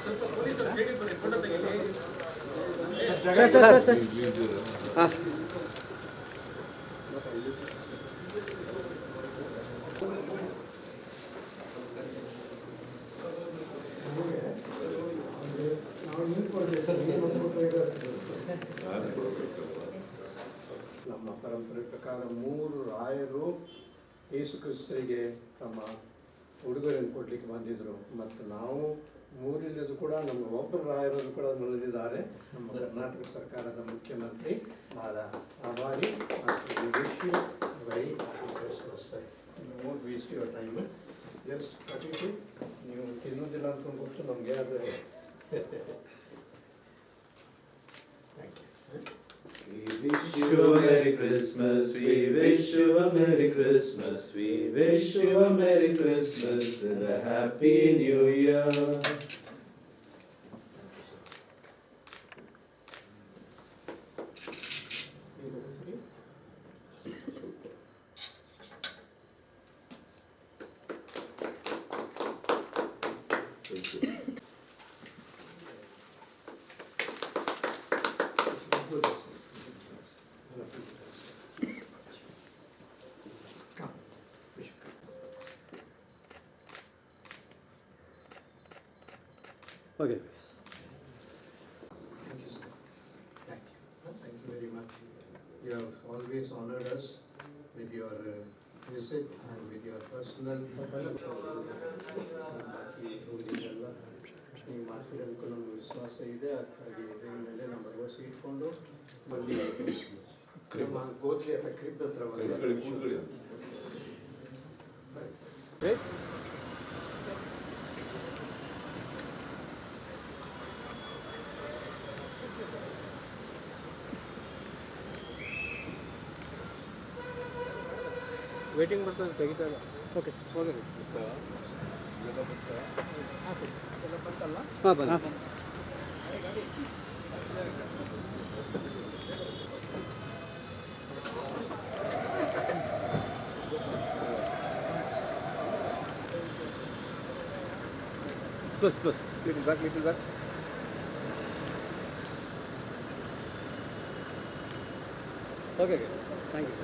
ನಮ್ಮ ಪರಂಪರೆ ಪ್ರಕಾರ 3 ರಾಯರು ಯೇಸು ಕ್ರಿಸ್ತರಿಗೆ ತಮ್ಮ ಉಡುಗೊರೆಯನ್ನು ಕೊಡಲಿಕ್ಕೆ ಬಂದಿದ್ದರು. ಮತ್ತು ನಾವು ಮೂರನೇದು ಕೂಡ ನಮ್ಮ ಒಬ್ಬರು ರಾಯರನ್ನು ಕೂಡ ಬಂದಿದ್ದಾರೆ. ನಮ್ಮ ಕರ್ನಾಟಕ ಸರ್ಕಾರದ ಮುಖ್ಯಮಂತ್ರಿ ಬಹಳ ಆಭಾರಿ. Very Christmas. Don't waste your time. Just ಕಟ್ಟಿಟ್ಟು ನೀವು ತಿನ್ನೋದಿಲ್ಲ ಅಂತ ಗೊತ್ತು ನಮಗೆ. ಆದರೆ thank you. We wish you a Merry Christmas, we wish you a Merry Christmas, we wish you a Merry Christmas and a Happy New Year. Okay. Thank you, sir. Thank you. Thank you very much. You have always honored us with your visit and with your personal. ನೀವು ಮಾತಿರೋದಕ್ಕೂ ನಮಗೆ ವಿಶ್ವಾಸ ಇದೆ. ಅದಕ್ಕಾಗಿ ಇದ್ರ ಮೇಲೆ ನಮ್ಮ ಭರವಸೆ ಇಟ್ಕೊಂಡು ಬಂದು ನಮ್ಮ ಗೋತ್ಲಿ ಅಥವಾ ಕ್ರಿಬ್ ಹತ್ರ ವೇಟಿಂಗ್ ಬರ್ತದೆ ತೆಗಿತಾ ಇಲ್ಲ. ಓಕೆ ಹೋಗಿ ಬಂತಲ್ಲ. ಹಾಂ ಬನ್ನಿ. Plus, little back. Okay, thank you.